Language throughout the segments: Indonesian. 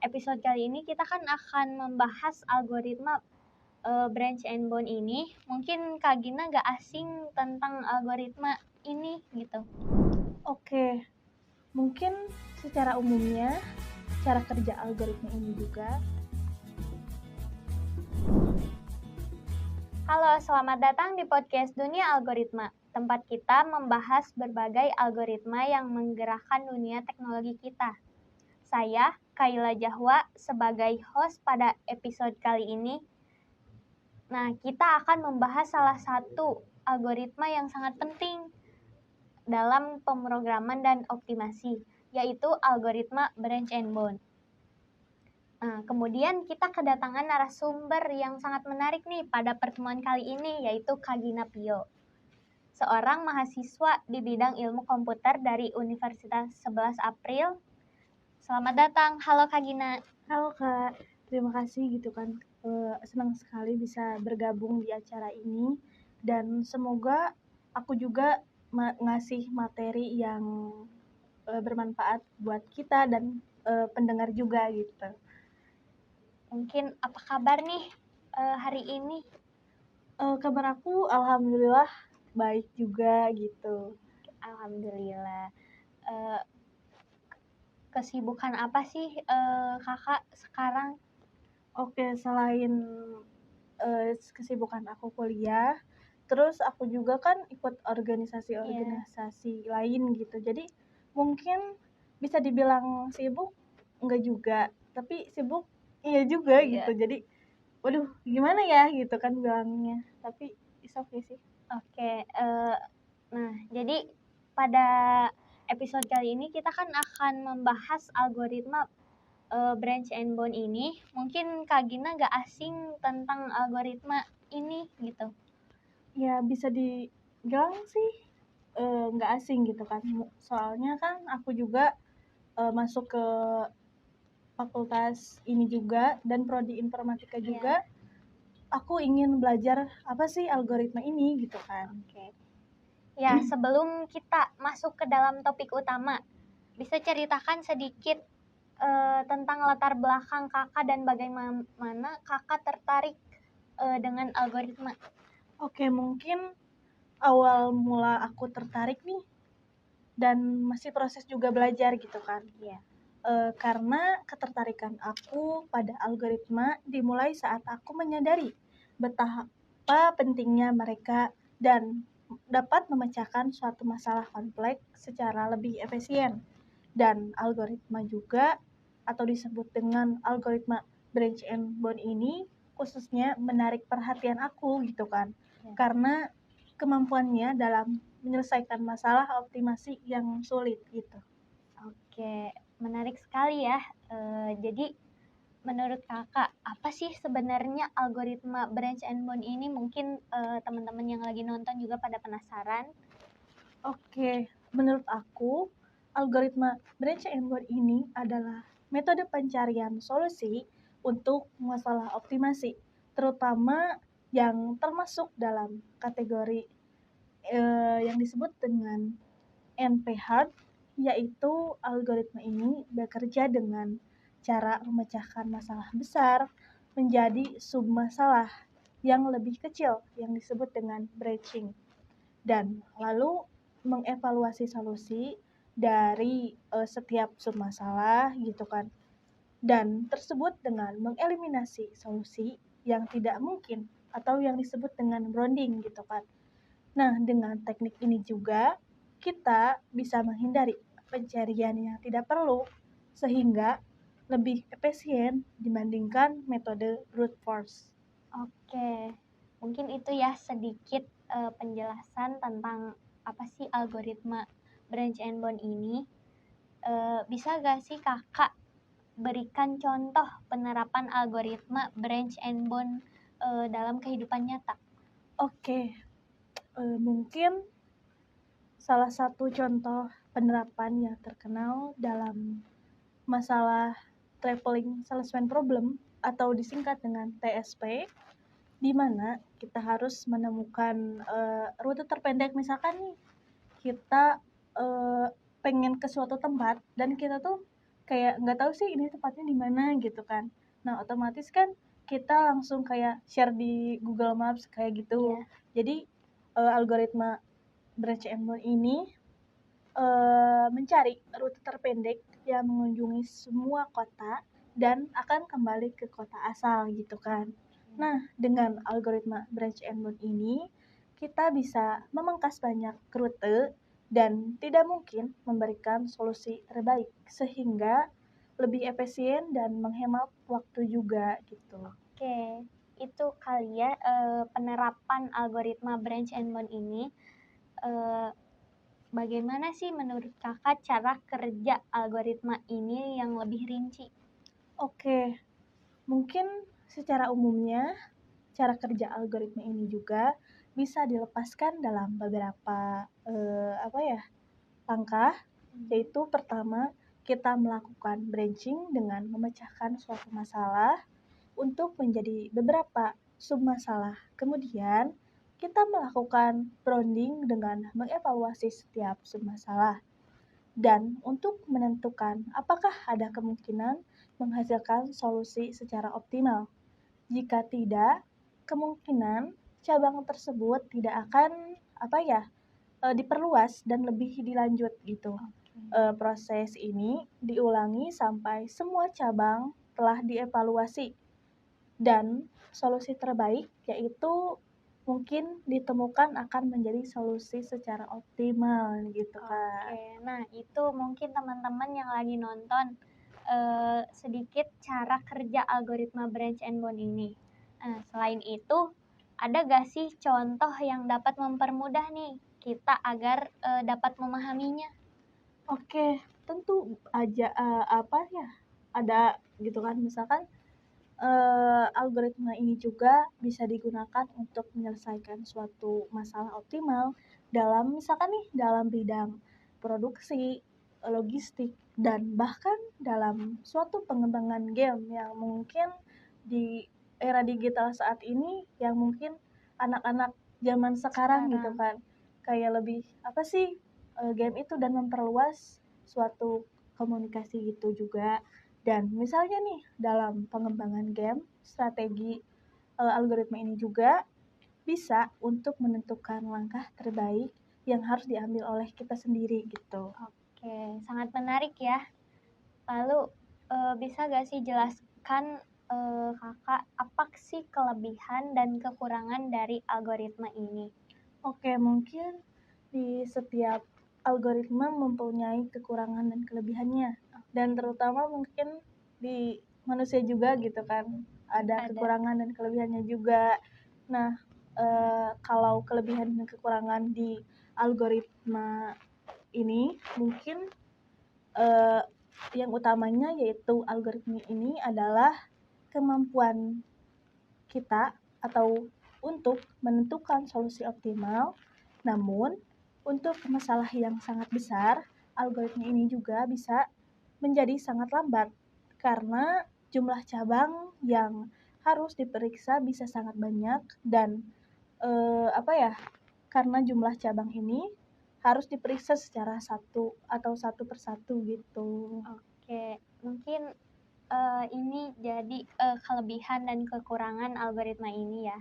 episode kali ini kita kan akan membahas algoritma Branch and Bone ini. Mungkin Kak Gina gak asing tentang algoritma ini gitu. Oke, mungkin secara umumnya cara kerja algoritma ini juga. Halo, selamat datang di podcast Dunia Algoritma. Tempat kita membahas berbagai algoritma yang menggerakkan dunia teknologi kita. Saya, Kaila Jahwa, sebagai host pada episode kali ini. Nah, kita akan membahas salah satu algoritma yang sangat penting dalam pemrograman dan optimasi, yaitu algoritma Branch and Bone. Nah, kemudian kita kedatangan narasumber yang sangat menarik nih pada pertemuan kali ini, yaitu Kak Gina Pio, seorang mahasiswa di bidang ilmu komputer dari Universitas 11 April. Selamat datang, halo Kak Gina. Halo Kak, terima kasih gitu kan. Senang sekali bisa bergabung di acara ini dan semoga aku juga ngasih materi yang bermanfaat buat kita dan pendengar juga gitu. Mungkin apa kabar nih hari ini? Kabar aku alhamdulillah baik juga gitu. Alhamdulillah. Kesibukan apa sih kakak sekarang? Oke, selain kesibukan aku kuliah, terus aku juga kan ikut organisasi-organisasi lain gitu. Jadi mungkin bisa dibilang sibuk enggak juga, tapi sibuk iya juga gitu. Jadi waduh gimana ya gitu kan bilangnya, tapi it's okay sih. Oke, nah jadi pada episode kali ini kita kan akan membahas algoritma Branch and Bone ini. Mungkin Kak Gina gak asing tentang algoritma ini gitu. Ya bisa dibilang sih nggak asing gitu kan. Soalnya kan aku juga masuk ke fakultas ini juga dan prodi informatika juga. Aku ingin belajar apa sih algoritma ini gitu kan. Oke. Ya, sebelum kita masuk ke dalam topik utama, bisa ceritakan sedikit tentang latar belakang kakak dan bagaimana kakak tertarik dengan algoritma. Oke, mungkin awal mula aku tertarik nih dan masih proses juga belajar gitu kan. Iya. Karena ketertarikan aku pada algoritma dimulai saat aku menyadari betapa pentingnya mereka dan dapat memecahkan suatu masalah kompleks secara lebih efisien. Dan algoritma juga atau disebut dengan algoritma Branch and Bone ini khususnya menarik perhatian aku gitu kan. Karena kemampuannya dalam menyelesaikan masalah optimasi yang sulit gitu. Oke, menarik sekali ya. Jadi menurut kakak, apa sih sebenarnya algoritma Branch and Bone ini? Mungkin teman-teman yang lagi nonton juga pada penasaran. Oke, menurut aku, algoritma Branch and Bone ini adalah metode pencarian solusi untuk masalah optimasi, terutama yang termasuk dalam kategori yang disebut dengan NP-hard, yaitu algoritma ini bekerja dengan cara memecahkan masalah besar menjadi submasalah yang lebih kecil yang disebut dengan branching. Dan lalu mengevaluasi solusi dari setiap submasalah gitu kan. Dan tersebut dengan mengeliminasi solusi yang tidak mungkin atau yang disebut dengan grounding gitu kan. Nah, dengan teknik ini juga kita bisa menghindari pencarian yang tidak perlu sehingga lebih efisien dibandingkan metode brute force. Oke, mungkin itu ya sedikit penjelasan tentang apa sih algoritma Branch and Bone ini. Bisa gak sih kakak berikan contoh penerapan algoritma Branch and Bone dalam kehidupan nyata? Oke, mungkin salah satu contoh penerapan yang terkenal dalam masalah traveling salesman problem atau disingkat dengan TSP, di mana kita harus menemukan rute terpendek. Misalkan nih kita pengen ke suatu tempat dan kita tuh kayak nggak tahu sih ini tepatnya di mana gitu kan. Nah, otomatis kan kita langsung kayak share di Google Maps kayak gitu. Iya. Jadi algoritma Branch and Bone ini mencari rute terpendek yang mengunjungi semua kota dan akan kembali ke kota asal gitu kan. Nah, dengan algoritma Branch and Bone ini, kita bisa memangkas banyak rute dan tidak mungkin memberikan solusi terbaik sehingga lebih efisien dan menghemat waktu juga gitu. Oke, itu kali ya penerapan algoritma Branch and Bone ini. Eh, Bagaimana sih menurut kakak cara kerja algoritma ini yang lebih rinci? Oke, mungkin secara umumnya cara kerja algoritma ini juga bisa dilepaskan dalam beberapa langkah, yaitu pertama kita melakukan branching dengan memecahkan suatu masalah untuk menjadi beberapa submasalah. Kemudian kita melakukan rounding dengan mengevaluasi setiap submasalah dan untuk menentukan apakah ada kemungkinan menghasilkan solusi secara optimal. Jika tidak, kemungkinan cabang tersebut tidak akan diperluas dan lebih dilanjut gitu. Proses ini diulangi sampai semua cabang telah dievaluasi dan solusi terbaik yaitu mungkin ditemukan akan menjadi solusi secara optimal gitu kan. Oke, nah itu mungkin teman-teman yang lagi nonton sedikit cara kerja algoritma Branch and Bone ini. Nah, selain itu, ada gak sih contoh yang dapat mempermudah nih kita agar dapat memahaminya? Oke, tentu aja ada gitu kan misalkan algoritma ini juga bisa digunakan untuk menyelesaikan suatu masalah optimal dalam misalkan nih dalam bidang produksi, logistik, dan bahkan dalam suatu pengembangan game yang mungkin di era digital saat ini yang mungkin anak-anak zaman sekarang gitu kan kayak lebih apa sih game itu dan memperluas suatu komunikasi gitu juga. Dan misalnya nih dalam pengembangan game, strategi algoritma ini juga bisa untuk menentukan langkah terbaik yang harus diambil oleh kita sendiri gitu. Oke, sangat menarik ya. Lalu bisa gak sih jelaskan kakak apa sih kelebihan dan kekurangan dari algoritma ini? Oke, mungkin di setiap algoritma mempunyai kekurangan dan kelebihannya. Dan terutama mungkin di manusia juga gitu kan, ada kekurangan dan kelebihannya juga. Nah, kalau kelebihan dan kekurangan di algoritma ini mungkin yang utamanya yaitu algoritma ini adalah kemampuan kita atau untuk menentukan solusi optimal. Namun, untuk masalah yang sangat besar, algoritma ini juga bisa menjadi sangat lambat karena jumlah cabang yang harus diperiksa bisa sangat banyak dan karena jumlah cabang ini harus diperiksa secara satu persatu gitu. Oke, mungkin ini jadi kelebihan dan kekurangan algoritma ini ya.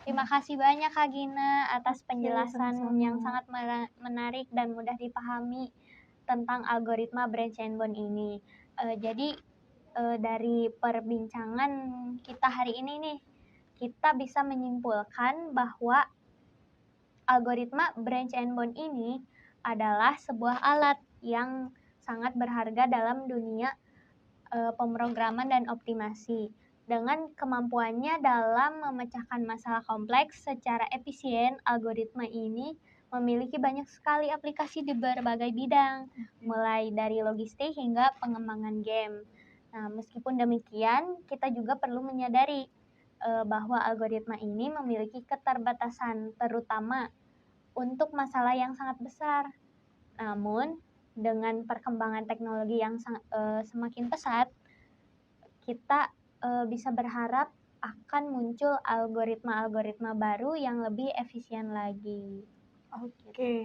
Terima kasih banyak Kak Gina atas penjelasan sama-sama. yang sangat menarik dan mudah dipahami tentang algoritma Branch and Bone ini. Jadi dari perbincangan kita hari ini nih, kita bisa menyimpulkan bahwa algoritma Branch and Bone ini adalah sebuah alat yang sangat berharga dalam dunia pemrograman dan optimasi. Dengan kemampuannya dalam memecahkan masalah kompleks secara efisien, algoritma ini memiliki banyak sekali aplikasi di berbagai bidang, mulai dari logistik hingga pengembangan game. Nah, meskipun demikian, kita juga perlu menyadari bahwa algoritma ini memiliki keterbatasan, terutama untuk masalah yang sangat besar. Namun, dengan perkembangan teknologi yang semakin pesat, kita bisa berharap akan muncul algoritma-algoritma baru yang lebih efisien lagi. Oke.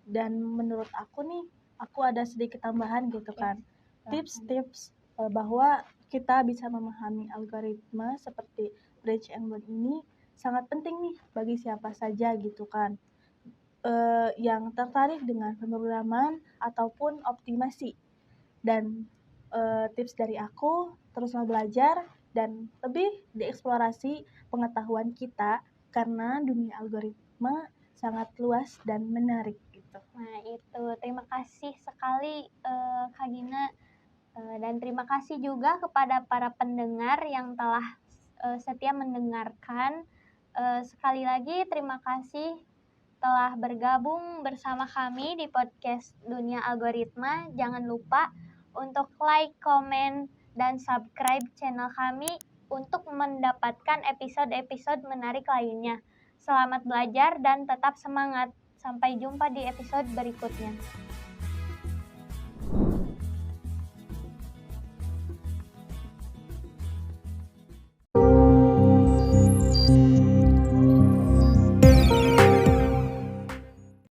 Dan menurut aku nih, aku ada sedikit tambahan gitu kan. tips-tips bahwa kita bisa memahami algoritma seperti branch and learn ini sangat penting nih bagi siapa saja gitu kan, yang tertarik dengan pemrograman ataupun optimasi. Dan tips dari aku, teruslah belajar dan lebih dieksplorasi pengetahuan kita karena dunia algoritma sangat luas dan menarik gitu. Nah itu, terima kasih sekali Kak Gina. Dan terima kasih juga kepada para pendengar yang telah setia mendengarkan. Sekali lagi terima kasih telah bergabung bersama kami di podcast Dunia Algoritma. Jangan lupa untuk like, komen, dan subscribe channel kami untuk mendapatkan episode-episode menarik lainnya. Selamat belajar dan tetap semangat. Sampai jumpa di episode berikutnya.